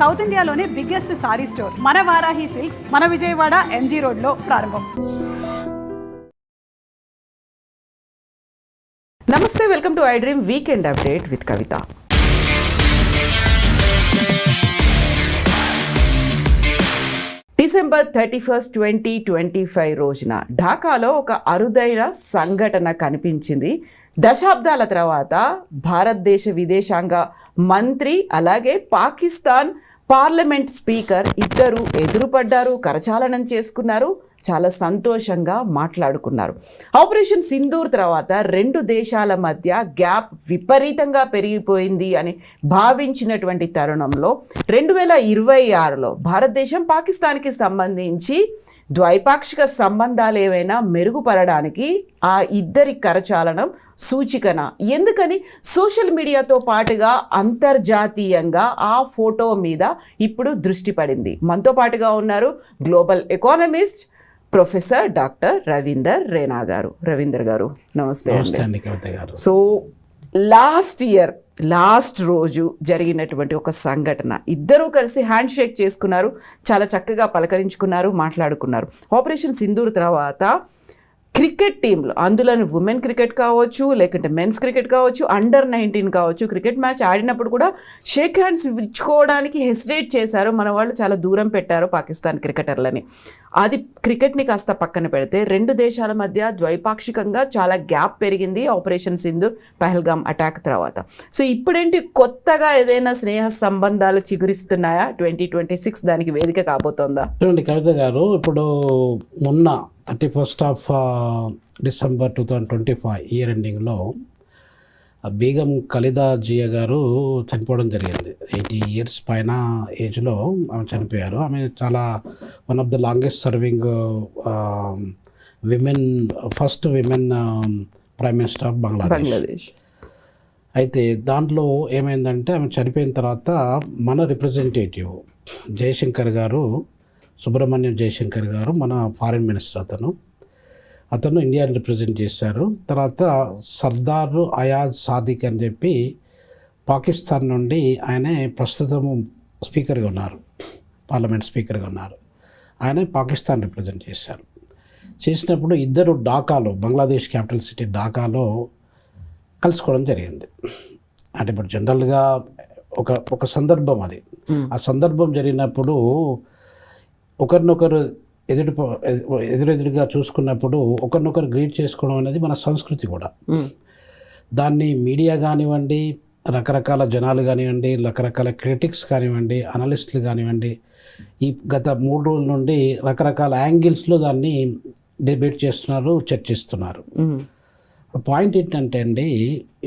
South ఇండియాలోనే biggest sorry store మన Varahi silks మన విజయవాడ ఎంజీ రోడ్లో ప్రారంభం. నమస్తే, welcome to I dream weekend update with Kavitha. December 31, 2025 రోజున ఢాకాలో ఒక అరుదైన సంఘటన కనిపించింది. దశాబ్దాల తర్వాత భారతదేశ విదేశాంగ మంత్రి అలాగే పాకిస్తాన్ పార్లమెంట్ స్పీకర్ ఇద్దరు ఎదురుపడ్డారు, కరచాలనం చేసుకున్నారు, చాలా సంతోషంగా మాట్లాడుకున్నారు. ఆపరేషన్ సింధూర్ తర్వాత రెండు దేశాల మధ్య గ్యాప్ విపరీతంగా పెరిగిపోయింది అని భావించినటువంటి తరుణంలో 2026లో భారతదేశం పాకిస్తాన్కి సంబంధించి ద్వైపాక్షిక సంబంధాలు ఏవైనా మెరుగుపడడానికి ఆ ఇద్దరి కరచాలనం సూచికన. ఎందుకని సోషల్ మీడియాతో పాటుగా అంతర్జాతీయంగా ఆ ఫోటో మీద ఇప్పుడు దృష్టి పడింది. మనతో పాటుగా ఉన్నారు global economist professor doctor Ravinder Raina గారు. రవీందర్ గారు నమస్తే. సో లాస్ట్ రోజు జరిగినటువంటి ఒక సంఘటన, ఇద్దరూ కలిసి హ్యాండ్ షేక్ చేసుకున్నారు, చాలా చక్కగా పలకరించుకున్నారు, మాట్లాడుకున్నారు. ఆపరేషన్ సింధూర్ తర్వాత క్రికెట్ టీంలు, అందులో ఉమెన్ క్రికెట్ కావచ్చు, లేకుంటే మెన్స్ క్రికెట్ కావచ్చు, అండర్-19 కావచ్చు, క్రికెట్ మ్యాచ్ ఆడినప్పుడు కూడా షేక్ హ్యాండ్స్ ఇచ్చుకోవడానికి హెసిటేట్ చేశారు మన వాళ్ళు, చాలా దూరం పెట్టారు పాకిస్తాన్ క్రికెటర్లని. అది క్రికెట్ని కాస్త పక్కన పెడితే రెండు దేశాల మధ్య ద్వైపాక్షికంగా చాలా గ్యాప్ పెరిగింది ఆపరేషన్ సింధూర్ పహల్గామ్ అటాక్ తర్వాత. సో ఇప్పుడేంటి కొత్తగా ఏదైనా స్నేహ సంబంధాలు చిగురిస్తున్నాయా? 2026 దానికి వేదిక కాబోతోందా? చూడండి కవిత గారు, ఇప్పుడు మొన్న 31 డిసెంబర్ 2025 ఇయర్ ఎండింగ్లో బేగం ఖలీదా జియా గారు చనిపోవడం జరిగింది. 80 years పైన ఏజ్లో ఆమె చనిపోయారు. ఆమె చాలా one of the longest serving first women prime minister of Bangladesh. అయితే దాంట్లో ఏమైందంటే ఆమె చనిపోయిన తర్వాత మన రిప్రజెంటేటివ్ జయశంకర్ గారు, సుబ్రహ్మణ్యం జయశంకర్ గారు, మన ఫారిన్ మినిస్టర్, అతను ఇండియాని రిప్రజెంట్ చేశారు. తర్వాత సర్దార్ అయాజ్ సాదిక్ అని చెప్పి పాకిస్తాన్ నుండి ఆయన ప్రస్తుతము స్పీకర్గా ఉన్నారు, పార్లమెంట్ స్పీకర్గా ఉన్నారు. ఆయన పాకిస్తాన్ రిప్రజెంట్ చేశారు. చేసినప్పుడు ఇద్దరు ఢాకాలో, బంగ్లాదేశ్ క్యాపిటల్ సిటీ ఢాకాలో కలుసుకోవడం జరిగింది. అంటే ఇప్పుడు జనరల్గా ఒక సందర్భం అది. ఆ సందర్భం జరిగినప్పుడు ఒకరినొకరు ఎదురెదురుగా చూసుకున్నప్పుడు ఒకరినొకరు గ్రీట్ చేసుకోవడం అనేది మన సంస్కృతి కూడా. దాన్ని మీడియా కానివ్వండి, రకరకాల జనాలు కానివ్వండి, రకరకాల క్రిటిక్స్ కానివ్వండి, అనలిస్టులు కానివ్వండి, ఈ గత 3 రోజుల నుండి రకరకాల యాంగిల్స్లో దాన్ని డిబేట్ చేస్తున్నారు, చర్చిస్తున్నారు. పాయింట్ ఏంటంటే అండి,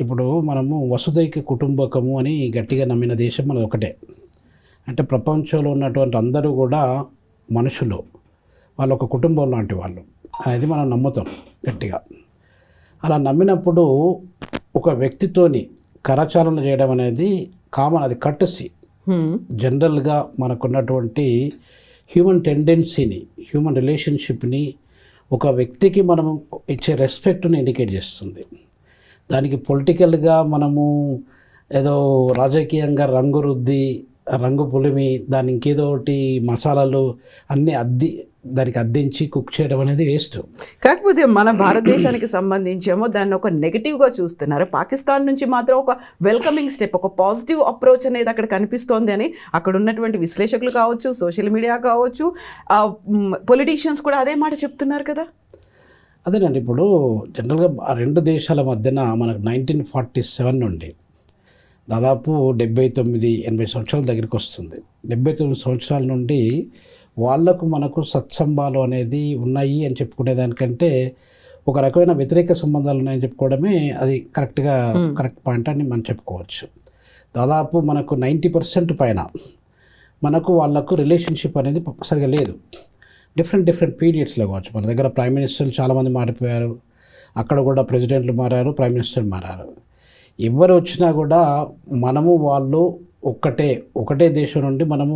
ఇప్పుడు మనము వసుదైక కుటుంబకము అని గట్టిగా నమ్మిన దేశం మనది ఒకటే. అంటే ప్రపంచంలో ఉన్నటువంటి అందరూ కూడా మనుషులు, వాళ్ళు ఒక కుటుంబం లాంటి వాళ్ళు అనేది మనం నమ్ముతాం గట్టిగా. అలా నమ్మినప్పుడు ఒక వ్యక్తితోని కరచాలన చేయడం అనేది కామన్, అది కర్టసీ. జనరల్గా మనకున్నటువంటి హ్యూమన్ టెండెన్సీని, హ్యూమన్ రిలేషన్షిప్ని, ఒక వ్యక్తికి మనం ఇచ్చే రెస్పెక్ట్ని ఇండికేట్ చేస్తుంది. దానికి పొలిటికల్గా మనము ఏదో రాజకీయంగా రంగు రుద్ది, రంగు పులిమి, దాన్ని ఇంకేదో ఒకటి మసాలాలు అన్నీ దానికి అద్దించి కుక్ చేయడం అనేది వేస్ట్. కాకపోతే మన భారతదేశానికి సంబంధించేమో దాన్ని ఒక నెగిటివ్గా చూస్తున్నారు. పాకిస్తాన్ నుంచి మాత్రం ఒక వెల్కమింగ్ స్టెప్, ఒక పాజిటివ్ అప్రోచ్ అనేది అక్కడ కనిపిస్తోంది అని అక్కడ ఉన్నటువంటి విశ్లేషకులు కావచ్చు, సోషల్ మీడియా కావచ్చు, పొలిటీషియన్స్ కూడా అదే మాట చెప్తున్నారు కదా. అదేనండి, ఇప్పుడు జనరల్గా ఆ రెండు దేశాల మధ్యన మనకు 1947 నుండి దాదాపు 79-80 సంవత్సరాల దగ్గరికి వస్తుంది. 79 సంవత్సరాల నుండి వాళ్లకు మనకు సత్సంబాలు అనేది ఉన్నాయి అని చెప్పుకునేదానికంటే ఒక రకమైన వ్యతిరేక సంబంధాలు ఉన్నాయని చెప్పుకోవడమే అది కరెక్ట్ పాయింట్ అని మనం చెప్పుకోవచ్చు. దాదాపు మనకు 90% పైన మనకు వాళ్లకు రిలేషన్షిప్ అనేది సరిగా లేదు. డిఫరెంట్ పీరియడ్స్లో కావచ్చు. మన దగ్గర ప్రైమ్ మినిస్టర్లు చాలామంది మారిపోయారు, అక్కడ కూడా ప్రెసిడెంట్లు మారారు, ప్రైమ్ మినిస్టర్లు మారారు. ఎవరు వచ్చినా కూడా మనము వాళ్ళు ఒకటే దేశం నుండి మనము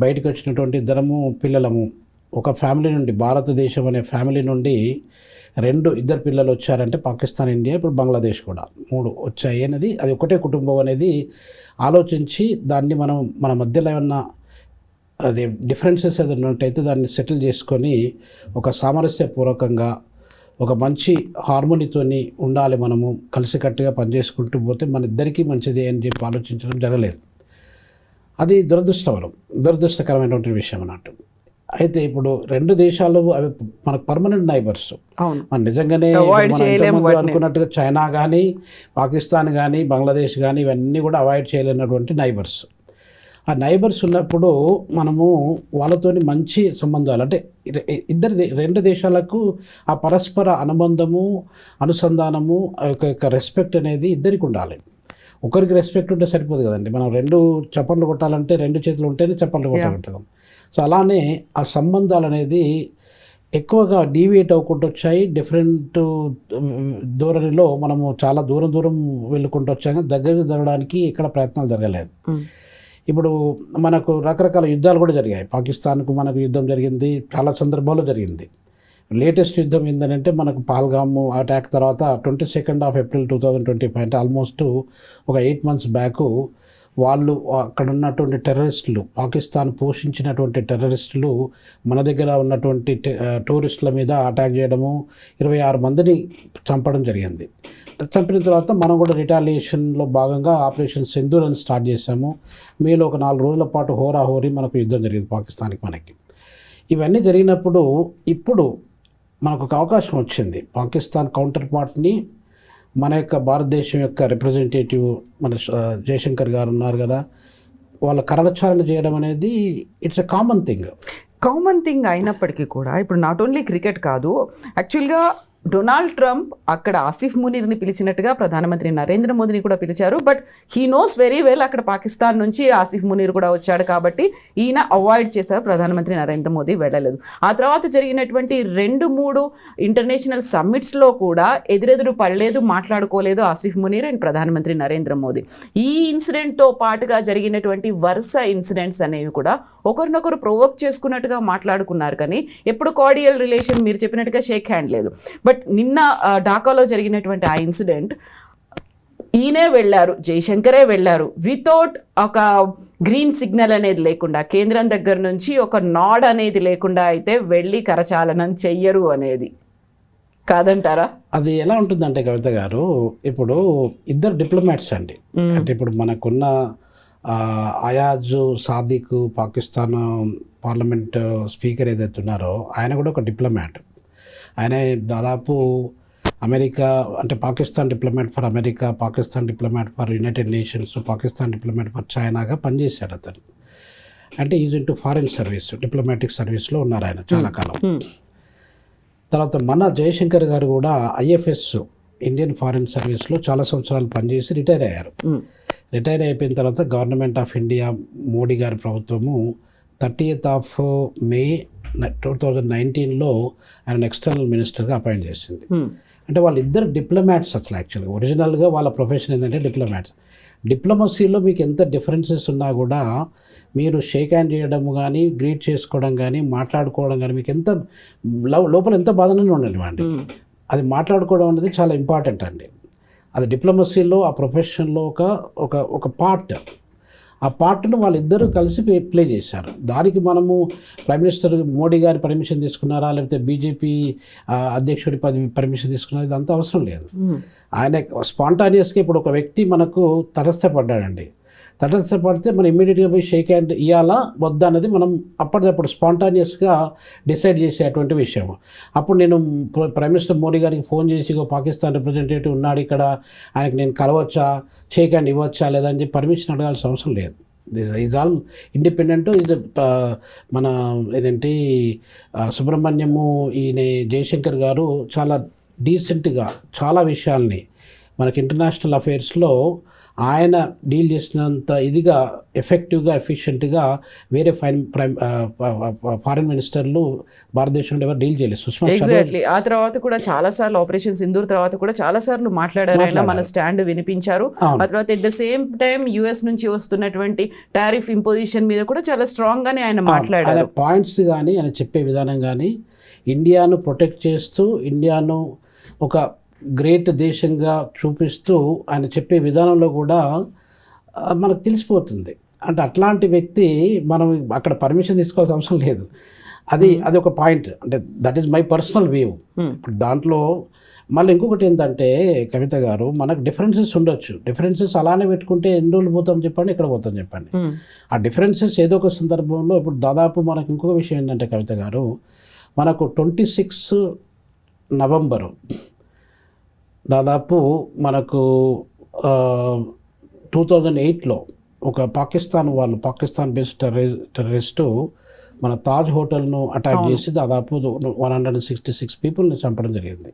బయటకు వచ్చినటువంటి ఇద్దరము పిల్లలము, ఒక ఫ్యామిలీ నుండి, భారతదేశం అనే ఫ్యామిలీ నుండి ఇద్దరు పిల్లలు వచ్చారంటే పాకిస్తాన్, ఇండియా, ఇప్పుడు బంగ్లాదేశ్ కూడా 3 వచ్చాయి అనేది, అది ఒకటే కుటుంబం అనేది ఆలోచించి దాన్ని మన మధ్యలో ఏమన్నా అది డిఫరెన్సెస్ ఏదైనా ఉంటైతే దాన్ని సెటిల్ చేసుకొని ఒక సామరస్యపూర్వకంగా ఒక మంచి హార్మోనీతోని ఉండాలి, మనము కలిసికట్టుగా పనిచేసుకుంటూ పోతే మన ఇద్దరికీ మంచిది అని చెప్పి ఆలోచించడం జరగలేదు. అది దురదృష్టకరమైనటువంటి విషయం అన్నట్టు. అయితే ఇప్పుడు 2 దేశాలు అవి మనకు పర్మనెంట్ నైబర్స్. మన నిజంగానే అనుకున్నట్టుగా చైనా కానీ, పాకిస్తాన్ కానీ, బంగ్లాదేశ్ కానీ ఇవన్నీ కూడా అవాయిడ్ చేయలేనటువంటి నైబర్స్. ఆ నైబర్స్ ఉన్నప్పుడు మనము వాళ్ళతోని మంచి సంబంధాలు, అంటే 2 దేశాలకు ఆ పరస్పర అనుబంధము, అనుసంధానము, యొక్క రెస్పెక్ట్ అనేది ఇద్దరికి ఉండాలి. ఒకరికి రెస్పెక్ట్ ఉంటే సరిపోదు కదండి. మనం 2 చప్పట్లు కొట్టాలంటే 2 చేతులు ఉంటేనే చప్పట్లు కొట్టగలుగుతాం. సో అలానే ఆ సంబంధాలు అనేది ఎక్కువగా డీవియేట్ అవ్వకుండా వచ్చాయి. డిఫరెంట్ ధోరణిలో మనము చాలా దూరం వెళ్ళుకుంటూ వచ్చాము. దగ్గరికి జరగడానికి ఇక్కడ ప్రయత్నాలు జరగలేదు. ఇప్పుడు మనకు రకరకాల యుద్ధాలు కూడా జరిగాయి. పాకిస్తాన్కు మనకు యుద్ధం జరిగింది, చాలా సందర్భాల్లో జరిగింది. లేటెస్ట్ యుద్ధం ఏంటంటే మనకు పహల్గామ్ అటాక్ తర్వాత 22 ఏప్రిల్ 2025, అంటే ఆల్మోస్ట్ ఒక 8 months బ్యాక్ వాళ్ళు అక్కడ ఉన్నటువంటి టెర్రరిస్టులు, పాకిస్తాన్ పోషించినటువంటి టెర్రరిస్టులు మన దగ్గర ఉన్నటువంటి టూరిస్టుల మీద అటాక్ చేయడము, 26 మందిని చంపడం జరిగింది. చంపిన తర్వాత మనం కూడా రిటాలియేషన్లో భాగంగా ఆపరేషన్ సింధూర్ అని స్టార్ట్ చేశాము. మీలో ఒక 4 రోజుల పాటు హోరాహోరీ మనకు యుద్ధం జరిగింది పాకిస్తాన్కి మనకి. ఇవన్నీ జరిగినప్పుడు ఇప్పుడు మనకు ఒక అవకాశం వచ్చింది. పాకిస్తాన్ కౌంటర్ పార్ట్ని మన యొక్క భారతదేశం యొక్క రిప్రజెంటేటివ్ మన జయశంకర్ గారు ఉన్నారు కదా, వాళ్ళ కరచారణ చేయడం అనేది ఇట్స్ ఎ కామన్ థింగ్ అయినప్పటికీ కూడా ఇప్పుడు నాట్ ఓన్లీ క్రికెట్ కాదు, యాక్చువల్గా డొనాల్డ్ ట్రంప్ అక్కడ ఆసిఫ్ మునీర్ని పిలిచినట్టుగా ప్రధానమంత్రి నరేంద్ర మోదీని కూడా పిలిచారు. But he knows very well అక్కడ పాకిస్తాన్ నుంచి ఆసిఫ్ మునీర్ కూడా వచ్చాడు కాబట్టి ఈయన అవాయిడ్ చేశారు, ప్రధానమంత్రి నరేంద్ర మోదీ వెళ్ళలేదు. ఆ తర్వాత జరిగినటువంటి 2-3 ఇంటర్నేషనల్ సమ్మిట్స్లో కూడా ఎదురెదురు పడలేదు, మాట్లాడుకోలేదు ఆసిఫ్ మునీర్ అండ్ ప్రధానమంత్రి నరేంద్ర మోదీ. ఈ ఇన్సిడెంట్తో పాటుగా జరిగినటువంటి వరుస ఇన్సిడెంట్స్ అనేవి కూడా ఒకరినొకరు ప్రొవోక్ చేసుకున్నట్టుగా మాట్లాడుకున్నారు, కానీ ఎప్పుడు కార్డియల్ రిలేషన్ మీరు చెప్పినట్టుగా షేక్ హ్యాండ్ లేదు. బట్ నిన్న ఢాకాలో జరిగినటువంటి ఆ ఇన్సిడెంట్, ఈయనే వెళ్ళారు, జయశంకరే వెళ్ళారు, వితౌట్ ఒక గ్రీన్ సిగ్నల్ అనేది లేకుండా, కేంద్రం దగ్గర నుంచి ఒక నాడ్ అనేది లేకుండా అయితే వెళ్ళి కరచాలనం చెయ్యరు అనేది కాదంటారా? అది ఎలా ఉంటుందంటే కవిత గారు, ఇప్పుడు ఇద్దరు డిప్లొమాట్స్ అండి. అంటే ఇప్పుడు మనకున్న అయాజ్ సాదిక్ పాకిస్తాన్ పార్లమెంట్ స్పీకర్ ఏదైతే ఉన్నారో ఆయన కూడా ఒక డిప్లొమాట్. ఆయన దాదాపు అమెరికా, అంటే Pakistan diplomat for America, Pakistan diplomat for United Nations, Pakistan diplomat for చైనాగా పనిచేశాడు అతను. అంటే is into foreign service, diplomatic సర్వీస్లో ఉన్నారు ఆయన చాలా కాలం. తర్వాత మన జయశంకర్ గారు కూడా ఐఎఫ్ఎస్, ఇండియన్ ఫారిన్ సర్వీస్లో చాలా సంవత్సరాలు పనిచేసి రిటైర్ అయ్యారు. రిటైర్ అయిపోయిన తర్వాత గవర్నమెంట్ ఆఫ్ ఇండియా మోడీ గారి ప్రభుత్వము 30th May 2019లో ఆయన ఎక్స్టర్నల్ మినిస్టర్గా అపాయింట్ చేసింది. అంటే వాళ్ళిద్దరు డిప్లొమాట్స్. అసలు యాక్చువల్గా ఒరిజినల్గా వాళ్ళ ప్రొఫెషన్ ఏంటంటే డిప్లొమాట్స్. డిప్లొమసీలో మీకు ఎంత డిఫరెన్సెస్ ఉన్నా కూడా మీరు షేక్ హ్యాండ్ చేయడం కానీ, గ్రీట్ చేసుకోవడం కానీ, మాట్లాడుకోవడం కానీ, మీకు ఎంత లోపల ఎంత బాధనే ఉండనివ్వండి, అది మాట్లాడుకోవడం అనేది చాలా ఇంపార్టెంట్ అండి. అది డిప్లొమసీలో ఆ ప్రొఫెషన్లో ఒక పార్ట్. ఆ పార్ట్ను వాళ్ళిద్దరూ కలిసి ప్లే చేశారు. దానికి మనము ప్రైమ్ మినిస్టర్ మోడీ గారి పర్మిషన్ తీసుకున్నారా, లేకపోతే బీజేపీ అధ్యక్షుడి పర్మిషన్ తీసుకున్నారా, ఇదంతా అవసరం లేదు. ఆయన స్పాంటానియస్గా ఇప్పుడు ఒక వ్యక్తి మనకు తటస్థపడ్డాడండి, తటస్థపడితే మనం ఇమ్మీడియట్గా పోయి షేక్ హ్యాండ్ ఇవ్వాలా వద్దా అనేది మనం అప్పటిదప్పుడు స్పాంటానియస్గా డిసైడ్ చేసేటువంటి విషయం. అప్పుడు నేను ప్రైమ్ మినిస్టర్ మోడీ గారికి ఫోన్ చేసి పాకిస్తాన్ రిప్రజెంటేటివ్ ఉన్నాడు ఇక్కడ, ఆయనకి నేను కలవచ్చా, షేక్ హ్యాండ్ ఇవ్వచ్చా లేదా అని చెప్పి పర్మిషన్ అడగాల్సిన అవసరం లేదు. Is all independent. మన ఏదంటే సుబ్రహ్మణ్యము ఈయన జయశంకర్ గారు చాలా డీసెంట్గా చాలా విషయాల్ని మనకి ఇంటర్నేషనల్ అఫైర్స్లో ఆయన డీల్ చేసినంత ఇదిగా ఎఫెక్టివ్గా ఎఫిషియెంట్గా వేరే ఫారిన్ మినిస్టర్లు భారతదేశంలో ఎవరు డీల్ చేయలేదు. సుష్మా స్వరాజ్ ఎగ్జాక్ట్లీ. ఆ తర్వాత కూడా చాలా సార్లు ఆపరేషన్ సింధూర్ తర్వాత కూడా చాలా సార్లు మాట్లాడారు ఆయన, మన స్టాండ్ వినిపించారు. ఆ తర్వాత at the same time US నుంచి వస్తున్నటువంటి టారిఫ్ ఇంపోజిషన్ మీద కూడా చాలా స్ట్రాంగ్ గానే ఆయన మాట్లాడారు. ఆయన పాయింట్స్ కానీ ఆయన చెప్పే విధానం కానీ ఇండియాను ప్రొటెక్ట్ చేస్తూ ఇండియాను ఒక గ్రేట్ దేశంగా చూపిస్తూ ఆయన చెప్పే విధానంలో కూడా మనకు తెలిసిపోతుంది. అంటే అట్లాంటి వ్యక్తి మనం అక్కడ పర్మిషన్ తీసుకోవాల్సిన అవసరం లేదు. అది ఒక పాయింట్. అంటే that is my personal view. ఇప్పుడు దాంట్లో మళ్ళీ ఇంకొకటి ఏంటంటే కవిత గారు, మనకు డిఫరెన్సెస్ ఉండొచ్చు. డిఫరెన్సెస్ అలానే పెట్టుకుంటే ఎన్ని రోజులు పోతాం చెప్పండి, ఎక్కడ పోతాం చెప్పండి. ఆ డిఫరెన్సెస్ ఏదో ఒక సందర్భంలో ఇప్పుడు దాదాపు మనకు ఇంకొక విషయం ఏంటంటే కవిత గారు, మనకు 26 నవంబరు దాదాపు మనకు 2008లో ఒక పాకిస్తాన్ బేస్డ్ టెర్రరిస్టు మన తాజ్ హోటల్ను అటాక్ చేసి దాదాపు 166 పీపుల్ని చంపడం జరిగింది.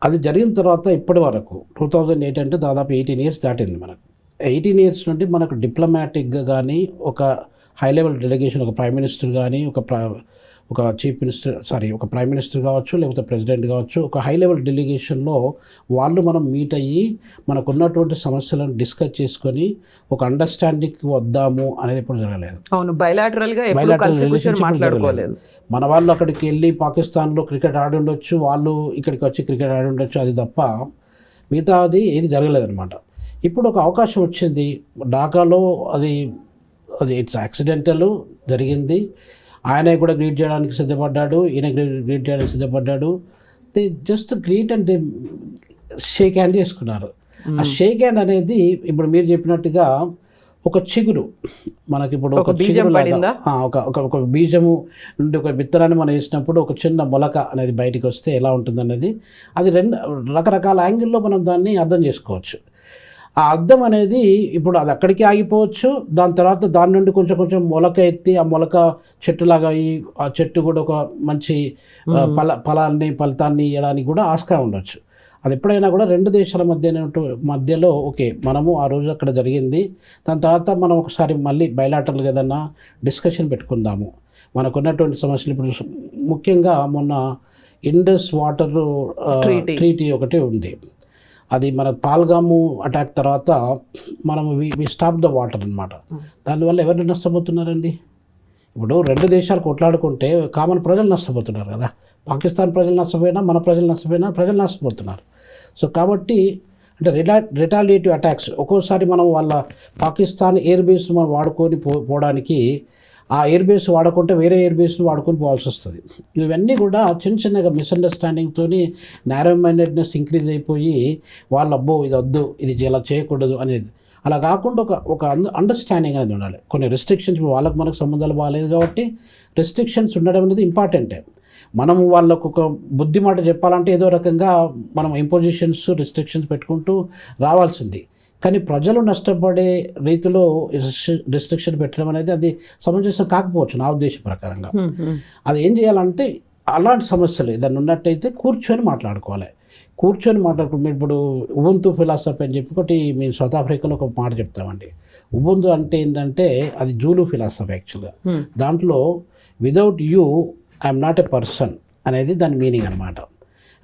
అది జరిగిన తర్వాత ఇప్పటి వరకు 2008 అంటే దాదాపు 18 ఇయర్స్ దాటింది. మనకు 18 ఇయర్స్ నుండి మనకు డిప్లొమాటిక్గా కానీ ఒక హై లెవెల్ డెలిగేషన్, ఒక ప్రైమ్ మినిస్టర్ కానీ ఒక ప్రైమ్ మినిస్టర్ కావచ్చు, లేకపోతే ప్రెసిడెంట్ కావచ్చు, ఒక హై లెవెల్ డెలిగేషన్లో వాళ్ళు మనం మీట్ అయ్యి మనకు ఉన్నటువంటి సమస్యలను డిస్కస్ చేసుకొని ఒక అండర్స్టాండింగ్కి వద్దాము అనేది ఎప్పుడు జరగలేదు. అవును, బైలాటరల్గా ఎప్పుడూ కలిసి కూర్చొని మాట్లాడుకోలేదు. మన వాళ్ళు అక్కడికి వెళ్ళి పాకిస్తాన్లో క్రికెట్ ఆడి ఉండొచ్చు, వాళ్ళు ఇక్కడికి వచ్చి క్రికెట్ ఆడి ఉండొచ్చు, అది తప్ప మిగతాది ఏది జరగలేదన్నమాట. ఇప్పుడు ఒక అవకాశం వచ్చింది ఢాకాలో, అది ఇట్స్ యాక్సిడెంటల్ జరిగింది. ఆయన కూడా గ్రీట్ చేయడానికి సిద్ధపడ్డాడు, ఈయన గ్రీట్ చేయడానికి సిద్ధపడ్డాడు. They just greet and they shake hand చేసుకున్నారు. ఆ షేక్ హ్యాండ్ అనేది ఇప్పుడు మీరు చెప్పినట్టుగా ఒక చిగురు, మనకి ఇప్పుడు ఒక ఒక బీజము నుండి ఒక విత్తనాన్ని మనం వేసినప్పుడు ఒక చిన్న మొలక అనేది బయటికి వస్తే ఎలా ఉంటుందనేది, అది రకరకాల యాంగిల్లో మనం దాన్ని అర్థం చేసుకోవచ్చు. ఆ అర్థం అనేది ఇప్పుడు అది అక్కడికి ఆగిపోవచ్చు. దాని తర్వాత దాని నుండి కొంచెం మొలక ఎత్తి ఆ మొలక చెట్టులాగా అయ్యి ఆ చెట్టు కూడా ఒక మంచి ఫలితాన్ని ఇవ్వడానికి కూడా ఆస్కారం ఉండొచ్చు. అది ఎప్పుడైనా కూడా రెండు దేశాల మధ్యలో ఓకే, మనము ఆ రోజు అక్కడ జరిగింది, దాని తర్వాత మనం ఒకసారి మళ్ళీ బైలాటరల్గా ఏదన్నా డిస్కషన్ పెట్టుకుందాము. మనకున్నటువంటి సమస్యలు ఇప్పుడు ముఖ్యంగా మొన్న ఇండస్ వాటర్ ట్రీటీ ఒకటి ఉంది. అది మన పాల్గాము అటాక్ తర్వాత మనం వి స్టాప్ ద వాటర్ అనమాట. దానివల్ల ఎవరు నష్టపోతున్నారండి? ఇప్పుడు రెండు దేశాలు కొట్లాడుకుంటే కామన్ ప్రజలు నష్టపోతున్నారు కదా. పాకిస్తాన్ ప్రజలు నష్టపోయినా, మన ప్రజలు నష్టపోయినా ప్రజలు నష్టపోతున్నారు. సో కాబట్టి అంటే రిటాలియేటివ్ అటాక్స్ ఒక్కోసారి మనం వాళ్ళ పాకిస్తాన్ ఎయిర్ బేస్ను మనం వాడుకొని పోవడానికి ఆ ఎయిర్ బేస్ వాడకుంటే వేరే ఎయిర్ బేస్ను వాడుకొని పోవాల్సి వస్తుంది. ఇవన్నీ కూడా చిన్నగా మిస్అండర్స్టాండింగ్తో నారో మైండెడ్నెస్ ఇంక్రీజ్ అయిపోయి వాళ్ళు అబ్బో ఇది వద్దు, ఇది ఇలా చేయకూడదు అనేది, అలా కాకుండా ఒక అండర్స్టాండింగ్ అనేది ఉండాలి. కొన్ని రెస్ట్రిక్షన్స్, వాళ్ళకు మనకు సంబంధాలు బాగాలేదు కాబట్టి రెస్ట్రిక్షన్స్ ఉండడం అనేది ఇంపార్టెంటే. మనము వాళ్ళకు ఒక బుద్ధి మాట చెప్పాలంటే ఏదో రకంగా మనం ఇంపోజిషన్స్, రెస్ట్రిక్షన్స్ పెట్టుకుంటూ రావాల్సింది. కానీ ప్రజలు నష్టపడే రీతిలో రెస్ట్రిక్షన్ పెట్టడం అనేది అది సమంజసం కాకపోవచ్చు నా ఉద్దేశం ప్రకారంగా. అది ఏం చేయాలంటే అలాంటి సమస్యలు ఏదైనా ఉన్నట్టయితే కూర్చొని మాట్లాడుకోవాలి. ఇప్పుడు ఉబుంతు ఫిలాసఫీ అని చెప్పి ఒకటి మేము సౌత్ ఆఫ్రికాలో ఒక మాట చెప్తామండి. ఉబుంతు అంటే ఏంటంటే అది జూలు ఫిలాసఫీ యాక్చువల్గా. దాంట్లో without you I'm not a person అనేది దాని మీనింగ్ అనమాట.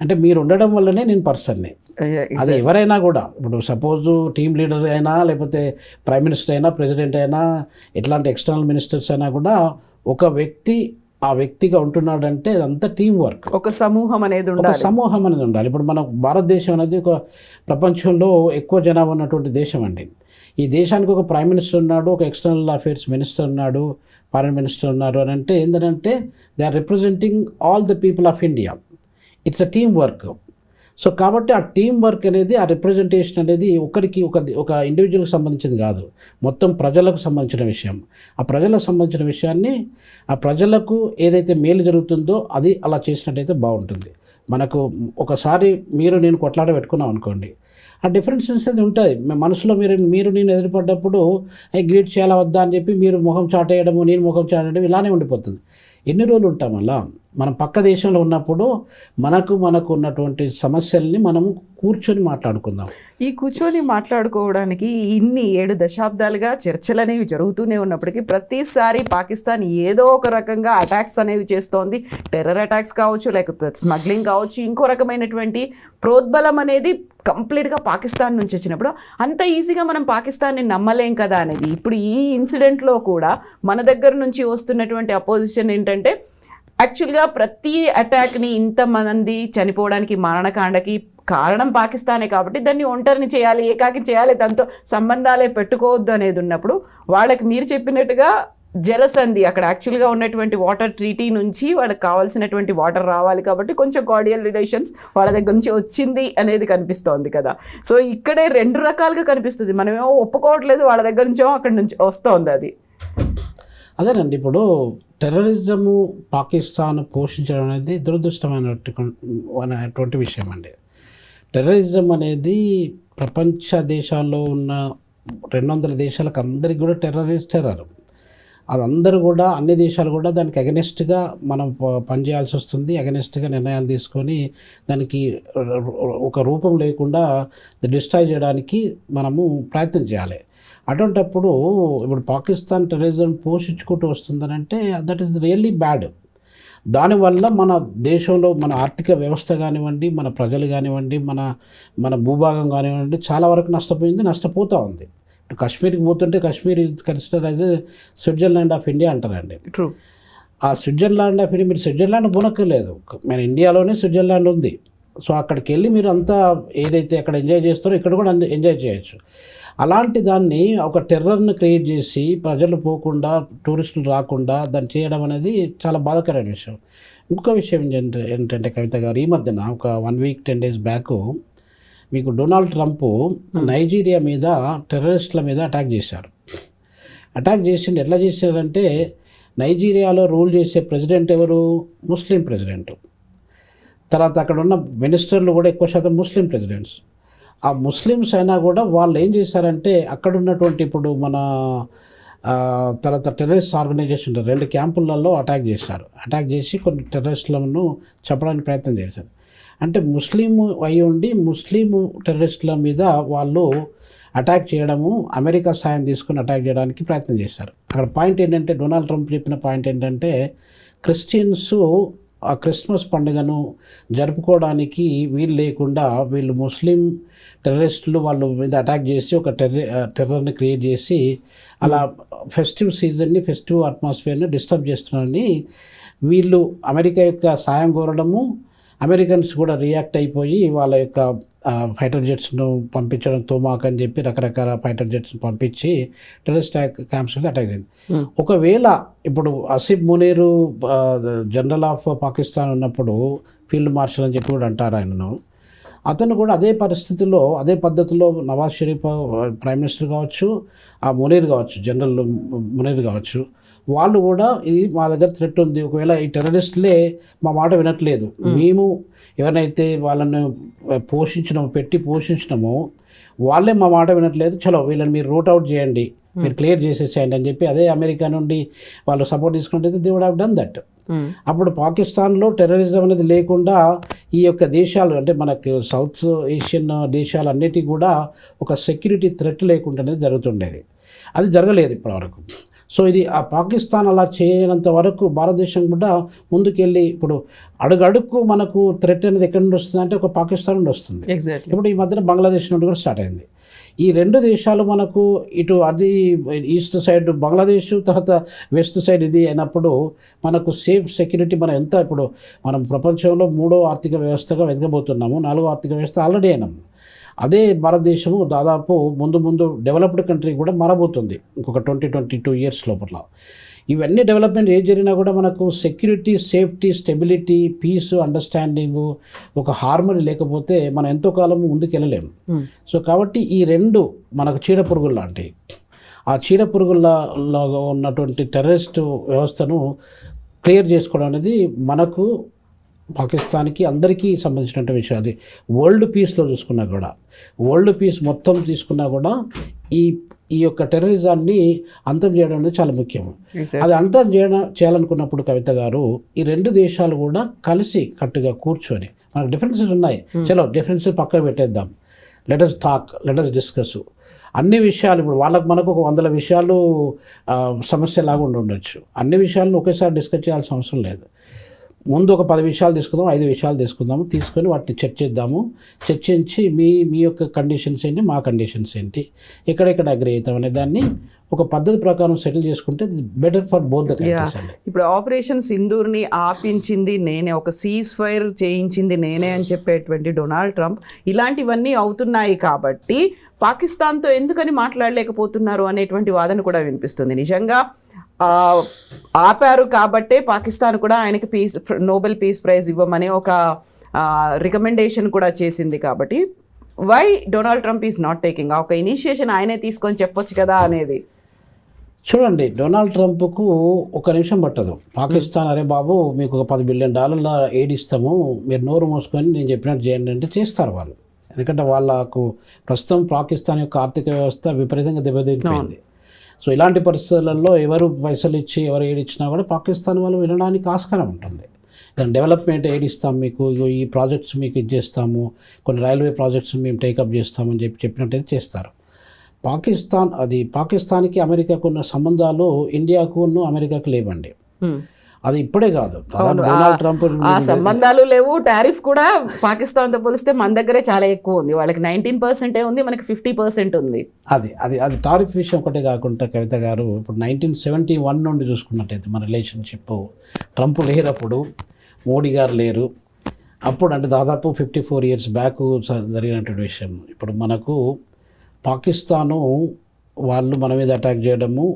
అంటే మీరు ఉండడం వల్లనే నేను పర్సన్ని. అది ఎవరైనా కూడా, ఇప్పుడు సపోజ్ టీమ్ లీడర్ అయినా, లేకపోతే ప్రైమ్ మినిస్టర్ అయినా, ప్రెసిడెంట్ అయినా, ఎట్లాంటి ఎక్స్టర్నల్ మినిస్టర్స్ అయినా కూడా ఒక వ్యక్తి ఆ వ్యక్తిగా ఉంటున్నాడంటే అదంతా టీం వర్క్, ఒక సమూహం అనేది ఉండాలి. ఇప్పుడు మన భారతదేశం అనేది ఒక ప్రపంచంలో ఎక్కువ జనాభా ఉన్నటువంటి దేశం అండి. ఈ దేశానికి ఒక ప్రైమ్ మినిస్టర్ ఉన్నాడు, ఒక ఎక్స్టర్నల్ అఫేర్స్ మినిస్టర్ ఉన్నాడు, ఫారిన్ మినిస్టర్ ఉన్నారు అని అంటే ఏంటంటే they are representing all the people of India. It's a team work. So కాబట్టి ఆ టీం వర్క్ అనేది, ఆ రిప్రజెంటేషన్ అనేది ఒకరికి ఒక ఇండివిజువల్కి సంబంధించింది కాదు, మొత్తం ప్రజలకు సంబంధించిన విషయం. ఆ ప్రజలకు సంబంధించిన విషయాన్ని, ఆ ప్రజలకు ఏదైతే మేలు జరుగుతుందో అది అలా చేసినట్టయితే బాగుంటుంది. మనకు ఒకసారి నేను కొట్లాట పెట్టుకున్నాం అనుకోండి, ఆ డిఫరెన్సెస్ అది ఉంటాయి మనసులో. మీరు నేను ఎదురుపడ్డప్పుడు గ్రీట్ చేయాలా వద్దా అని చెప్పి మీరు ముఖం చాటేయడము, నేను ముఖం చాటేయడం ఇలానే ఉండిపోతుంది. ఎన్ని రోజులు ఉంటాం అలా? మనం పక్క దేశంలో ఉన్నప్పుడు మనకు ఉన్నటువంటి సమస్యల్ని మనం కూర్చొని మాట్లాడుకుందాం. ఈ కూర్చొని మాట్లాడుకోవడానికి ఇన్ని 7 దశాబ్దాలుగా చర్చలు అనేవి జరుగుతూనే ఉన్నప్పటికీ ప్రతిసారి పాకిస్తాన్ ఏదో ఒక రకంగా అటాక్స్ అనేవి చేస్తోంది. టెర్రర్ అటాక్స్ కావచ్చు, లేకపోతే స్మగ్లింగ్ కావచ్చు, ఇంకో రకమైనటువంటి ప్రోద్బలం అనేది కంప్లీట్గా పాకిస్తాన్ నుంచి వచ్చినప్పుడు అంత ఈజీగా మనం పాకిస్తాన్ని నమ్మలేం కదా అనేది. ఇప్పుడు ఈ ఇన్సిడెంట్లో కూడా మన దగ్గర నుంచి వస్తున్నటువంటి అపోజిషన్ ఏంటంటే, యాక్చువల్గా ప్రతి అటాక్ని ఇంతమంది చనిపోవడానికి, మారణకాండకి కారణం పాకిస్తానే కాబట్టి దాన్ని ఒంటరిని చేయాలి, ఏకాకి చేయాలి, దాంతో సంబంధాలే పెట్టుకోవద్దు అనేది ఉన్నప్పుడు వాళ్ళకి మీరు చెప్పినట్టుగా జలసంధి అక్కడ యాక్చువల్గా ఉన్నటువంటి వాటర్ ట్రీటీ నుంచి వాళ్ళకి కావాల్సినటువంటి వాటర్ రావాలి కాబట్టి కొంచెం కార్డియల్ రిలేషన్స్ వాళ్ళ దగ్గర నుంచి వచ్చింది అనేది కనిపిస్తోంది కదా. సో ఇక్కడే 2 రకాలుగా కనిపిస్తుంది. మనమేమో ఒప్పుకోవట్లేదు, వాళ్ళ దగ్గర నుంచో అక్కడి నుంచి వస్తోంది అది. అదేనండి, ఇప్పుడు టెర్రరిజము పాకిస్తాన్ పోషించడం అనేది దురదృష్టమైనటువంటి విషయం అండి. టెర్రరిజం అనేది ప్రపంచ దేశాల్లో ఉన్న 200 దేశాలకు అందరికీ కూడా టెర్రర్. అదందరూ కూడా, అన్ని దేశాలు కూడా దానికి అగెనెస్ట్గా మనం పనిచేయాల్సి వస్తుంది. అగెనెస్ట్గా నిర్ణయాలు తీసుకొని దానికి ఒక రూపం లేకుండా డిస్ట్రాయ్ చేయడానికి మనము ప్రయత్నం చేయాలి. అటువంటప్పుడు ఇప్పుడు పాకిస్తాన్ టెర్రరిజం పోషించుకుంటూ వస్తుందనంటే దట్ ఈస్ రియల్లీ బ్యాడ్. దానివల్ల మన దేశంలో మన ఆర్థిక వ్యవస్థ కానివ్వండి, మన ప్రజలు కానివ్వండి, మన భూభాగం కానివ్వండి చాలా వరకు నష్టపోతూ ఉంది. ఇప్పుడు కాశ్మీర్కి పోతుంటే Kashmir is consider as Switzerland of India అంటారండి. ట్రూ. ఆ స్విట్జర్లాండ్ ఆఫ్ ఇండియా, మీరు స్విట్జర్లాండ్ పోనక్కర్లేదు, మన ఇండియాలోనే స్విట్జర్లాండ్ ఉంది. సో అక్కడికి వెళ్ళి మీరు అంతా ఏదైతే అక్కడ ఎంజాయ్ చేస్తారో ఇక్కడ కూడా ఎంజాయ్ చేయొచ్చు. అలాంటి దాన్ని ఒక టెర్రర్ని క్రియేట్ చేసి ప్రజలు పోకుండా, టూరిస్టులు రాకుండా దాన్ని చేయడం అనేది చాలా బాధాకరమైన విషయం. ఇంకొక విషయం ఏంటంటే కవిత గారు, ఈ మధ్యన ఒక 1 వీక్ 10 డేస్ బ్యాక్ మీకు డొనాల్డ్ ట్రంప్ నైజీరియా మీద టెర్రరిస్టుల మీద అటాక్ చేశారు. అటాక్ చేసింది ఎట్లా చేశారంటే, నైజీరియాలో రూల్ చేసే ప్రెసిడెంట్ ఎవరు? ముస్లిం ప్రెసిడెంట్. తర్వాత అక్కడ ఉన్న మినిస్టర్లు కూడా ఎక్కువ శాతం ముస్లిం ప్రెసిడెంట్స్. ఆ ముస్లిమ్స్ అయినా కూడా వాళ్ళు ఏం చేశారంటే, అక్కడ ఉన్నటువంటి ఇప్పుడు మన తర్వాత టెర్రరిస్ట్ ఆర్గనైజేషన్ 2 క్యాంపులలో అటాక్ చేశారు. అటాక్ చేసి కొన్ని టెర్రరిస్టులను చంపడానికి ప్రయత్నం చేశారు. అంటే ముస్లిం అయి ఉండి ముస్లిం టెర్రరిస్టుల మీద వాళ్ళు అటాక్ చేయడము, అమెరికా సాయం తీసుకుని అటాక్ చేయడానికి ప్రయత్నం చేశారు. అక్కడ పాయింట్ ఏంటంటే, డొనాల్డ్ ట్రంప్ చెప్పిన పాయింట్ ఏంటంటే, క్రిస్టియన్స్ ఆ క్రిస్మస్ పండుగను జరుపుకోవడానికి వీలు లేకుండా వీళ్ళు ముస్లిం టెర్రరిస్టులు వాళ్ళ మీద అటాక్ చేసి ఒక టెర్రర్ని క్రియేట్ చేసి అలా ఫెస్టివ్ సీజన్ని, ఫెస్టివ్ అట్మాస్ఫియర్ని డిస్టర్బ్ చేస్తున్నారని వీళ్ళు అమెరికా యొక్క సాయం కోరడము, అమెరికన్స్ కూడా రియాక్ట్ అయిపోయి వాళ్ళ యొక్క ఫైటర్ జెట్స్ను పంపించడం, తోమాక్ అని చెప్పి రకరకాల ఫైటర్ జెట్స్ను పంపించి టెర్రరిస్ట్ క్యాంప్స్ మీద అటాక్ అయింది. ఒకవేళ ఇప్పుడు as if Munir general of Pakistan ఉన్నప్పుడు ఫీల్డ్ మార్షల్ అని చెప్పి కూడా అంటారు ఆయనను. అతను కూడా అదే పరిస్థితుల్లో, అదే పద్ధతిలో నవాజ్ షరీఫ్ ప్రైమ్ మినిస్టర్ కావచ్చు, ఆ మునీర్ కావచ్చు, జనరల్ మునీర్ కావచ్చు, వాళ్ళు కూడా ఇది మా దగ్గర థ్రెట్ ఉంది, ఒకవేళ ఈ టెర్రరిస్టులే మా మాట వినట్లేదు, మేము ఎవరినైతే వాళ్ళని పెట్టి పోషించినామో వాళ్ళే మా మాట వినట్లేదు, చలో వీళ్ళని మీరు రూట్ అవుట్ చేయండి, మీరు క్లియర్ చేసేసేయండి అని చెప్పి అదే అమెరికా నుండి వాళ్ళు సపోర్ట్ తీసుకుంటే they would have done that. అప్పుడు పాకిస్తాన్లో టెర్రరిజం అనేది లేకుండా ఈ యొక్క దేశాలు, అంటే మనకు సౌత్ ఏషియన్ దేశాలన్నిటికీ కూడా ఒక సెక్యూరిటీ థ్రెట్ లేకుండా అనేది జరుగుతుండేది. అది జరగలేదు ఇప్పటివరకు. సో ఇది ఆ పాకిస్తాన్ అలా చేయనంత వరకు భారతదేశం కూడా ముందుకెళ్ళి, ఇప్పుడు అడుగడుక్కు మనకు థ్రెట్ అనేది ఎక్కడి నుండి వస్తుంది అంటే ఒక పాకిస్తాన్ నుండి వస్తుంది. ఇప్పుడు ఈ మధ్యన బంగ్లాదేశ్ నుండి కూడా స్టార్ట్ అయింది. ఈ 2 దేశాలు మనకు ఇటు అది ఈస్ట్ సైడ్ బంగ్లాదేశ్, తర్వాత వెస్ట్ సైడ్ ఇది అయినప్పుడు మనకు సేఫ్ సెక్యూరిటీ మనం ఎంత, ఇప్పుడు మనం ప్రపంచంలో 3వ ఆర్థిక వ్యవస్థగా వెతకబోతున్నాము, 4వ ఆర్థిక వ్యవస్థ ఆల్రెడీ అయినాము. అదే భారతదేశము దాదాపు ముందు డెవలప్డ్ కంట్రీ కూడా మారబోతుంది ఇంకొక 20-22 ఇయర్స్ లోపల. ఇవన్నీ డెవలప్మెంట్ ఏం జరిగినా కూడా మనకు security, safety, stability, peace, understanding, ఒక హార్మనీ లేకపోతే మనం ఎంతో కాలం ముందుకు వెళ్ళలేము. సో కాబట్టి ఈ 2 మనకు చీడపురుగులు లాంటివి. ఆ చీడపురుగుల్లో ఉన్నటువంటి టెర్రరిస్ట్ వ్యవస్థను క్లియర్ చేసుకోవడం అనేది మనకు, పాకిస్తాన్కి, అందరికీ సంబంధించినటువంటి విషయం. అది వరల్డ్ పీస్లో చూసుకున్నా కూడా, వరల్డ్ పీస్ మొత్తం తీసుకున్నా కూడా ఈ ఈ యొక్క టెర్రరిజాన్ని అంతం చేయడం అనేది చాలా ముఖ్యం. అది అంతం చేయాలనుకున్నప్పుడు కవిత గారు ఈ రెండు దేశాలు కూడా కలిసి కట్టుగా కూర్చొని, మనకు డిఫరెన్సెస్ ఉన్నాయి, చలో డిఫరెన్సెస్ పక్కన పెట్టేద్దాం, let us talk, let us discuss. అన్ని విషయాలు ఇప్పుడు మనకు ఒక 100 విషయాలు సమస్యలాగా ఉండొచ్చు. అన్ని విషయాలను ఒకేసారి డిస్కస్ చేయాల్సిన అవసరం లేదు. ముందు ఒక 10 విషయాలు తీసుకుందాం, 5 విషయాలు తీసుకొని వాటిని చర్చిద్దాము. చర్చించి మీ యొక్క కండిషన్స్ ఏంటి, మా కండిషన్స్ ఏంటి, ఎక్కడెక్కడ అగ్రి అవుతాం అనే దాన్ని ఒక పద్ధతి ప్రకారం సెటిల్ చేసుకుంటే better for both the countries అండి. ఇప్పుడు ఆపరేషన్ సింధూర్ని ఆపించింది నేనే, ఒక సీజ్ ఫైర్ చేయించింది నేనే అని చెప్పేటువంటి డొనాల్డ్ ట్రంప్ ఇలాంటివన్నీ అవుతున్నాయి కాబట్టి పాకిస్తాన్తో ఎందుకని మాట్లాడలేకపోతున్నారు అనేటువంటి వాదన కూడా వినిపిస్తుంది. నిజంగా ఆపారు కాబట్టే పాకిస్తాన్ కూడా ఆయనకి నోబెల్ పీస్ ప్రైజ్ ఇవ్వమని ఒక రికమెండేషన్ కూడా చేసింది. కాబట్టి why Donald Trump is not taking ఒక ఇనిషియేషన్ ఆయనే తీసుకొని చెప్పొచ్చు కదా అనేది. చూడండి, డొనాల్డ్ ట్రంప్కు ఒక నిమిషం పట్టదు. పాకిస్తాన్ అరే బాబు మీకు ఒక $10 బిలియన్ ఎయిడ్ ఇస్తాము, మీరు నోరు మూసుకొని నేను చెప్పినట్టు చేయండి అంటే చేస్తారు వాళ్ళు. ఎందుకంటే వాళ్ళకు ప్రస్తుతం పాకిస్తాన్ యొక్క ఆర్థిక వ్యవస్థ విపరీతంగా దెబ్బతింటుంది. సో ఇలాంటి పరిస్థితులలో ఎవరు పైసలు ఇచ్చి ఎవరు ఎయిడ్ ఇచ్చినా కూడా పాకిస్తాన్ వాళ్ళు వినడానికి ఆస్కారం ఉంటుంది. డెవలప్మెంట్ ఎయిడ్ ఇస్తాం మీకు, ఈ ప్రాజెక్ట్స్ మీకు ఇచ్చేస్తాము, కొన్ని రైల్వే ప్రాజెక్ట్స్ మేము టేకప్ చేస్తామని చెప్పినట్టయితే చేస్తారు. పాకిస్తాన్కి అమెరికాకు ఉన్న సంబంధాలు ఇండియాకు అమెరికాకు లేవండి. అది ఇప్పుడే కాదు, డొనాల్డ్ ట్రంప్ ఆ సంబంధాలు లేవు. టారిఫ్ కూడా పాకిస్తాన్తో పోలిస్తే మన దగ్గరే చాలా ఎక్కువ ఉంది. వాళ్ళకి 19% ఉంది, మనకి 50% ఉంది. అది టారిఫ్ విషయం ఒకటే కాకుండా కవిత గారు, ఇప్పుడు 1971 నుండి చూసుకున్నట్టయితే మన రిలేషన్షిప్, ట్రంప్ లేరప్పుడు, మోడీ గారు లేరు అప్పుడు, అంటే దాదాపు 54 ఇయర్స్ బ్యాక్ జరిగినటువంటి విషయం. ఇప్పుడు మనకు పాకిస్తాను వాళ్ళు మన మీద అటాక్ చేయడము,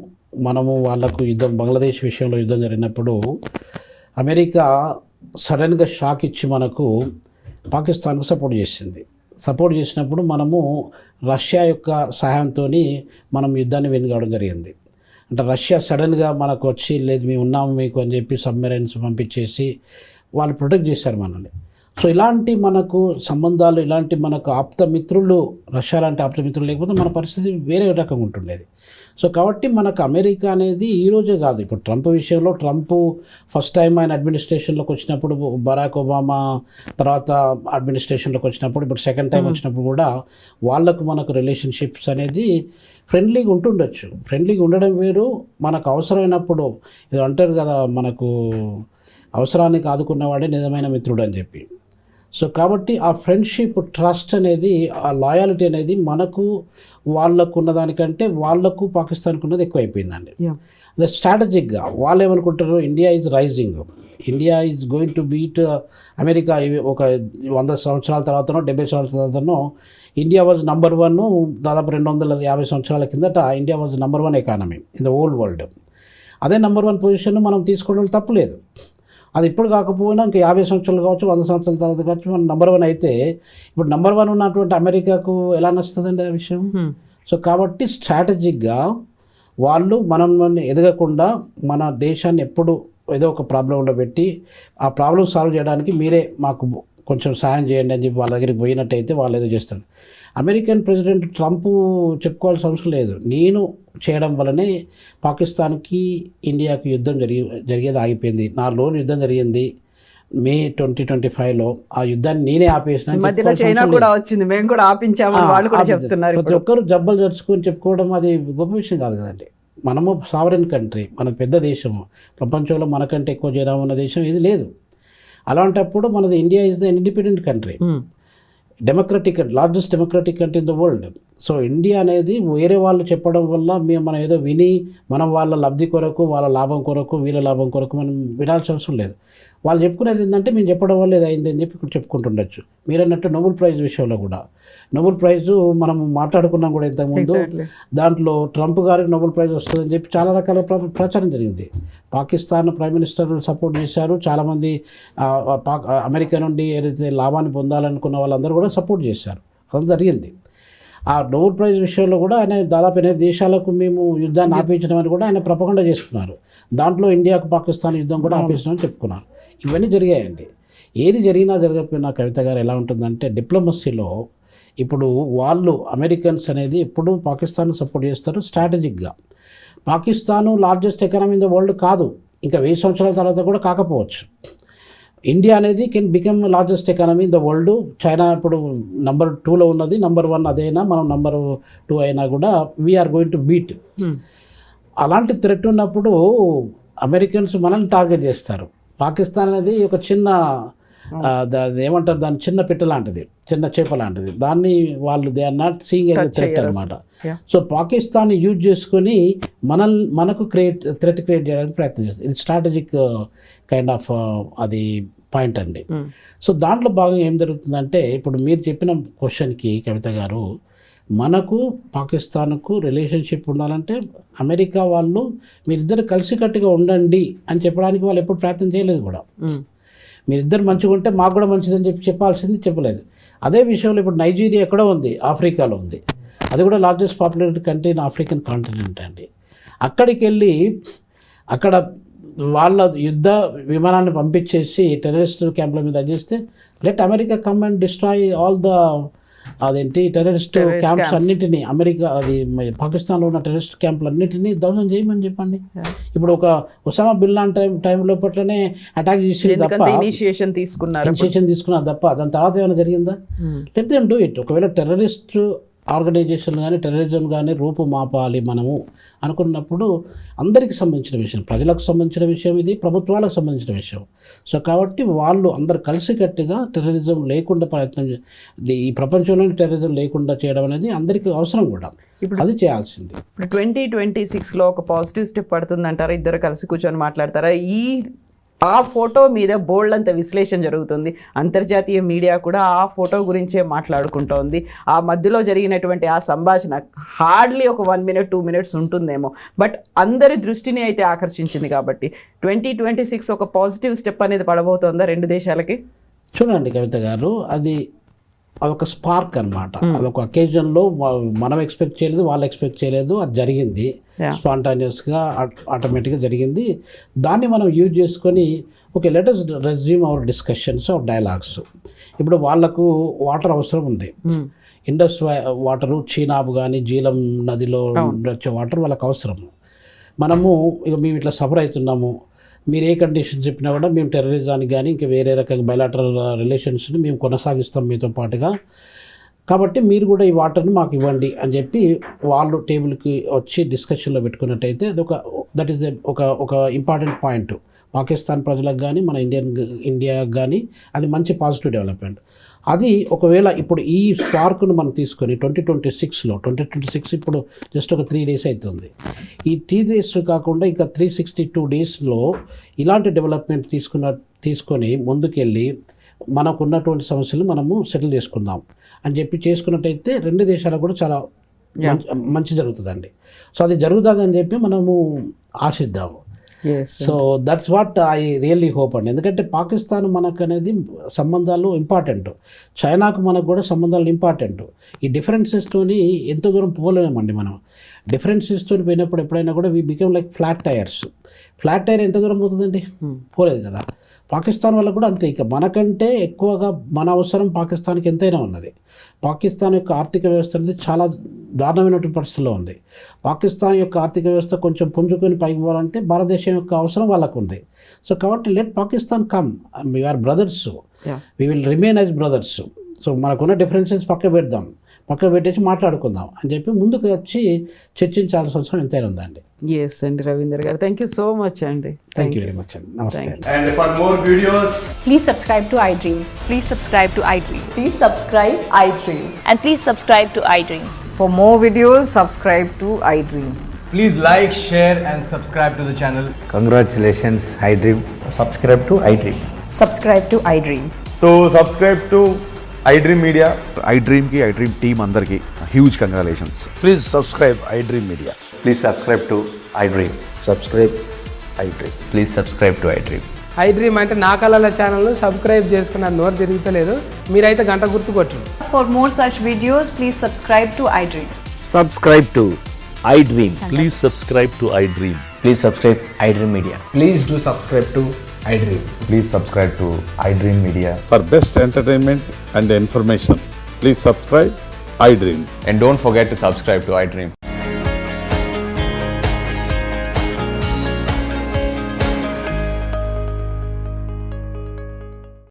మనము వాళ్ళకు యుద్ధం, బంగ్లాదేశ్ విషయంలో యుద్ధం జరిగినప్పుడు అమెరికా సడన్గా షాక్ ఇచ్చి మనకు పాకిస్తాన్కు సపోర్ట్ చేసినప్పుడు మనము రష్యా యొక్క సహాయంతో మనం యుద్ధాన్ని వెనుకావడం జరిగింది. అంటే రష్యా సడన్గా మనకు వచ్చి లేదు మేము ఉన్నాము మీకు అని చెప్పి సబ్మెరైన్స్ పంపించేసి వాళ్ళు ప్రొటెక్ట్ చేశారు మనల్ని. సో ఇలాంటి మనకు సంబంధాలు, ఇలాంటి మనకు ఆప్తమిత్రులు, రష్యా లాంటి ఆప్తమిత్రులు లేకపోతే మన పరిస్థితి వేరే రకంగా ఉంటుండేది. సో కాబట్టి మనకు అమెరికా అనేది ఈరోజే కాదు, ఇప్పుడు ట్రంప్ విషయంలో, ట్రంప్ ఫస్ట్ టైం ఆయన అడ్మినిస్ట్రేషన్లోకి వచ్చినప్పుడు, బరాక్ ఒబామా తర్వాత అడ్మినిస్ట్రేషన్లోకి వచ్చినప్పుడు, ఇప్పుడు సెకండ్ టైం వచ్చినప్పుడు కూడా వాళ్ళకు మనకు రిలేషన్షిప్స్ అనేది ఫ్రెండ్లీగా ఉంటుండొచ్చు. ఫ్రెండ్లీగా ఉండడం వేరు, మనకు అవసరమైనప్పుడు ఇది అంటారు కదా, మనకు అవసరానికి ఆదుకున్నవాడే నిజమైన మిత్రుడు అని చెప్పి. సో కాబట్టి ఆ ఫ్రెండ్షిప్, ట్రస్ట్ అనేది, ఆ లాయాలిటీ అనేది మనకు వాళ్ళకు ఉన్నదానికంటే వాళ్ళకు పాకిస్తాన్కు ఉన్నది ఎక్కువ అయిపోయిందండి. అదే స్ట్రాటజిక్గా వాళ్ళు ఏమనుకుంటారు, India is rising, India is going to beat America. ఒక 100 సంవత్సరాల తర్వాతనో 70 సంవత్సరాల తర్వాతనో ఇండియా వాజ్ నంబర్ 1. దాదాపు 250 సంవత్సరాల కిందట India was number 1 economy in the old world. అదే నంబర్ 1 పొజిషన్ మనం తీసుకోవడం తప్పులేదు. అది ఇప్పుడు కాకపోయినా ఇంకా 50 సంవత్సరాలు కావచ్చు, 100 సంవత్సరాల తర్వాత కావచ్చు, మనం నంబర్ 1 అయితే ఇప్పుడు నంబర్ 1 ఉన్నటువంటి అమెరికాకు ఎలా నచ్చుతుందండి ఆ విషయం. సో కాబట్టి స్ట్రాటజిక్గా వాళ్ళు మనం ఎదగకుండా మన దేశాన్ని ఎప్పుడు ఏదో ఒక ప్రాబ్లంలో పెట్టి ఆ ప్రాబ్లం సాల్వ్ చేయడానికి మీరే మాకు కొంచెం సహాయం చేయండి అని చెప్పి వాళ్ళ దగ్గరికి పోయినట్టయితే వాళ్ళు ఏదో చేస్తారు. అమెరికన్ ప్రెసిడెంట్ ట్రంప్ చెప్పుకోవాల్సిన అవసరం లేదు, నేను చేయడం వల్లనే పాకిస్తాన్కి ఇండియాకి యుద్ధం జరిగేది ఆగిపోయింది. 4 రోజులు యుద్ధం జరిగింది మే 2025లో. ఆ యుద్ధాన్ని నేనే ఆపేసిన, మధ్యలో చైనా కూడా వచ్చింది, మేము కూడా ఆపించామని వాళ్ళు కూడా చెప్తున్నారు. ప్రతి ఒక్కరు జబ్బలు జరుచుకొని చెప్పుకోవడం అది గొప్ప విషయం కాదు కదండి. మనము సావరెన్ కంట్రీ, మన పెద్ద దేశము, ప్రపంచంలో మనకంటే ఎక్కువ జనాభా ఉన్న దేశం ఇది లేదు. అలాంటప్పుడు మనది India is the independent country, democratic, largest democratic country in the world. So India అనేది వేరే వాళ్ళు చెప్పడం వల్ల మనం ఏదో విని మనం వాళ్ళ లబ్ధి కొరకు, వాళ్ళ లాభం కొరకు, వీళ్ళ లాభం కొరకు మనం వినాల్సిన అవసరం లేదు. వాళ్ళు చెప్పుకునేది ఏంటంటే మేము చెప్పడం వల్ల ఇది అయింది అని చెప్పి ఇక్కడ చెప్పుకుంటుండొచ్చు. మీరు అన్నట్టు నోబెల్ ప్రైజ్ విషయంలో కూడా, నోబెల్ ప్రైజు మనం మాట్లాడుకున్నాం కూడా ఇంతకుముందు, దాంట్లో ట్రంప్ గారికి నోబెల్ ప్రైజ్ వస్తుందని చెప్పి చాలా రకాల ప్రచారం జరిగింది. పాకిస్తాన్ ప్రైమ్ మినిస్టర్ సపోర్ట్ చేశారు, చాలామంది అమెరికా నుండి ఏదైతే లాభాన్ని పొందాలనుకున్న వాళ్ళందరూ కూడా సపోర్ట్ చేశారు, అదంతా జరిగింది. ఆ నోబెల్ ప్రైజ్ విషయంలో కూడా ఆయన దాదాపు 8 దేశాలకు మేము యుద్ధాన్ని ఆపించడం అని కూడా ఆయన ప్రపగండా చేసుకున్నారు. దాంట్లో ఇండియాకు పాకిస్తాన్ యుద్ధం కూడా ఆపేసినామని చెప్పుకున్నారు. ఇవన్నీ జరిగాయండి. ఏది జరిగినా జరగకపోయినా కవిత గారు ఎలా ఉంటుందంటే, డిప్లొమసీలో ఇప్పుడు వాళ్ళు అమెరికన్స్ అనేది ఎప్పుడు పాకిస్తాన్కి సపోర్ట్ చేస్తారు స్ట్రాటజిక్గా. Pakistan largest economy in the world కాదు, ఇంకా 1000 సంవత్సరాల తర్వాత కూడా కాకపోవచ్చు. ఇండియా అనేది can become largest economy in the world. China ఇప్పుడు నెంబర్ 2లో ఉన్నది, నెంబర్ 1 అదైనా మనం నెంబర్ 2 అయినా కూడా వీఆర్ గోయింగ్ టు బీట్. అలాంటి థ్రెట్ ఉన్నప్పుడు అమెరికన్స్ మనల్ని టార్గెట్ చేస్తారు. పాకిస్తాన్ అనేది ఒక చిన్న ఏమంటారు దాన్ని, చిన్న పిట్ట లాంటిది, చిన్న చేప లాంటిది. దాన్ని వాళ్ళు they are not seeing as threat అనమాట. సో పాకిస్తాన్ యూజ్ చేసుకొని మనకు థ్రెట్ క్రియేట్ చేయడానికి ప్రయత్నం చేస్తుంది. ఇది స్ట్రాటజిక్ కైండ్ ఆఫ్ అది పాయింట్ అండి. సో దాంట్లో భాగంగా ఏం జరుగుతుందంటే, ఇప్పుడు మీరు చెప్పిన క్వశ్చన్కి కవిత గారు, మనకు పాకిస్తాన్కు రిలేషన్షిప్ ఉండాలంటే అమెరికా వాళ్ళు మీరిద్దరు కలిసికట్టుగా ఉండండి అని చెప్పడానికి వాళ్ళు ఎప్పుడు ప్రయత్నం చేయలేదు కూడా. మీరిద్దరు మంచిగా ఉంటే మాకు కూడా మంచిదని చెప్పాల్సింది చెప్పలేదు. అదే విషయంలో ఇప్పుడు నైజీరియా ఎక్కడో ఉంది, ఆఫ్రికాలో ఉంది. అది కూడా largest populated country in African continent అండి. అక్కడికి వెళ్ళి అక్కడ వాళ్ళ యుద్ధ విమానాన్ని పంపించేసి టెర్రరిస్ట్ క్యాంపుల మీద చేస్తే let America come and destroy all the terrorist camps అన్నిటినీ, అమెరికా అది పాకిస్తాన్లో ఉన్న టెర్రరిస్ట్ క్యాంపులు అన్నిటినీ ధ్వంసం చేయమని చెప్పండి. ఇప్పుడు ఒక ఒసామా బిన్ లాడెన్ టైం లోపలనే అటాక్ చేసి తప్ప, ఇనిషియేషన్ తీసుకున్నారు తప్ప దాని తర్వాత ఏమైనా జరిగిందా? Let them do it. ఒకవేళ టెర్రరిస్ట్ ఆర్గనైజేషన్ కానీ టెర్రరిజం కానీ రూపు మాపాలి మనము అనుకున్నప్పుడు అందరికీ సంబంధించిన విషయం, ప్రజలకు సంబంధించిన విషయం, ఇది ప్రభుత్వాలకు సంబంధించిన విషయం. సో కాబట్టి వాళ్ళు అందరు కలిసికట్టుగా టెర్రరిజం లేకుండా ప్రయత్నం, ఈ ప్రపంచంలోని టెర్రరిజం లేకుండా చేయడం అనేది అందరికీ అవసరం కూడా. అది చేయాల్సింది. ఇప్పుడు 2026లో ఒక పాజిటివ్ స్టెప్ పడుతుందంటారా? ఇద్దరు కలిసి కూర్చొని మాట్లాడతారా? ఆ ఫోటో మీద బోల్డ్ అంత విశ్లేషణ జరుగుతుంది. అంతర్జాతీయ మీడియా కూడా ఆ ఫోటో గురించే మాట్లాడుకుంటోంది. ఆ మధ్యలో జరిగినటువంటి ఆ సంభాషణ హార్డ్లీ ఒక 1 minute 2 minutes ఉంటుందేమో, బట్ అందరి దృష్టిని అయితే ఆకర్షించింది. కాబట్టి 2026 ఒక పాజిటివ్ స్టెప్ అనేది పడబోతోందా 2 దేశాలకి? చూడండి కవిత గారు, అదొక స్పార్క్ అనమాట. అదొక అకేజన్లో మనం ఎక్స్పెక్ట్ చేయలేదు, వాళ్ళు ఎక్స్పెక్ట్ చేయలేదు, అది జరిగింది స్పాంటానియస్గా, ఆటోమేటిక్గా జరిగింది. దాన్ని మనం యూజ్ చేసుకొని okay let us resume our discussions of dialogues. ఇప్పుడు వాళ్ళకు వాటర్ అవసరం ఉంది, ఇండస్ వాటరు, చీనాబ్ కానీ జీలం నదిలో వచ్చే వాటర్ వాళ్ళకి అవసరము. మేము ఇట్లా సఫర్ అవుతున్నాము, మీరు ఏ కండిషన్ చెప్పినా కూడా మేము టెర్రరిజానికి కానీ ఇంకా వేరే రకంగా బయలాటరల్ రిలేషన్స్ని మేము కొనసాగిస్తాం మీతో పాటుగా, కాబట్టి మీరు కూడా ఈ వాటర్ని మాకు ఇవ్వండి అని చెప్పి వాళ్ళు టేబుల్కి వచ్చి డిస్కషన్లో పెట్టుకున్నట్టయితే దట్ ఈస్ ఒక ఇంపార్టెంట్ పాయింట్. పాకిస్తాన్ ప్రజలకు కానీ మన ఇండియాకి కానీ అది మంచి పాజిటివ్ డెవలప్మెంట్. అది ఒకవేళ ఇప్పుడు ఈ స్పార్క్ను మనం తీసుకొని 2026 ఇప్పుడు జస్ట్ ఒక 3 days అవుతుంది. ఈ 3 days కాకుండా ఇంకా 362 daysలో ఇలాంటి డెవలప్మెంట్ తీసుకొని ముందుకెళ్ళి మనకున్నటువంటి సమస్యలు మనము సెటిల్ చేసుకుందాం అని చెప్పి చేసుకున్నట్టయితే 2 దేశాలకు కూడా చాలా మంచి జరుగుతుందండి. సో అది జరుగుతుందని చెప్పి మనము ఆశిద్దాము. So that's what I really hope అండి. ఎందుకంటే పాకిస్తాన్ మనకు అనేది సంబంధాలు ఇంపార్టెంట్, చైనాకు మనకు కూడా సంబంధాలు ఇంపార్టెంట్. ఈ డిఫరెన్సెస్తోని ఎంతో దూరం పోలేమండి మనం. డిఫరెన్సెస్తో పోయినప్పుడు ఎప్పుడైనా కూడా we become like flat tyres. Flat tyre ఎంత దూరం పోతుందండి? పోలేదు కదా. పాకిస్తాన్ వల్ల కూడా అంతే. ఇక మనకంటే ఎక్కువగా మన అవసరం పాకిస్తాన్కి ఎంతైనా ఉన్నది. పాకిస్తాన్ యొక్క ఆర్థిక వ్యవస్థ అనేది చాలా దారుణమైనటువంటి పరిస్థితిలో ఉంది. పాకిస్తాన్ యొక్క ఆర్థిక వ్యవస్థ కొంచెం పుంజుకొని పైకి పోవాలంటే భారతదేశం యొక్క అవసరం వాళ్ళకు ఉంది. సో కాబట్టి let Pakistan come, we are brothers, we will remain as brothers. So మనకున్న డిఫరెన్సెస్ పక్క పెట్టేసి మాట్లాడుకుందాం అని చెప్పి ముందుకు వచ్చి చర్చించాల్సిన అవసరం ఎంతైనా ఉందండి. ఎస్ అండి రవీందర్ గారు, థ్యాంక్ యూ సో మచ్ అండి. థ్యాంక్ యూ వెరీ మచ్ అండి. నమస్తే అండి. And for more videos, Please subscribe to iDream. Please subscribe to iDream. Please subscribe iDream. And please subscribe to iDream. For more videos, subscribe to iDream. please like, share and subscribe to the channel. Congratulations, iDream. Subscribe to iDream. Subscribe to iDream. So subscribe to iDream Media. iDream ki iDream team andarki huge congratulations. Please subscribe iDream Media. Please subscribe to iDream. Subscribe iDream. Please subscribe to iDream. iDream అంటే నా కళల channel subscribe చేసుకున్న నోరు తిరుగుతలేదు, మీరైతే గంట గుర్తు కొట్టండి. For more such videos, please subscribe to iDream. Subscribe to iDream. Please subscribe to iDream. Please subscribe iDream Media. Please do subscribe to iDream. Please subscribe to iDream Media. For best entertainment and information, please subscribe I dream. And don't forget to subscribe to iDream.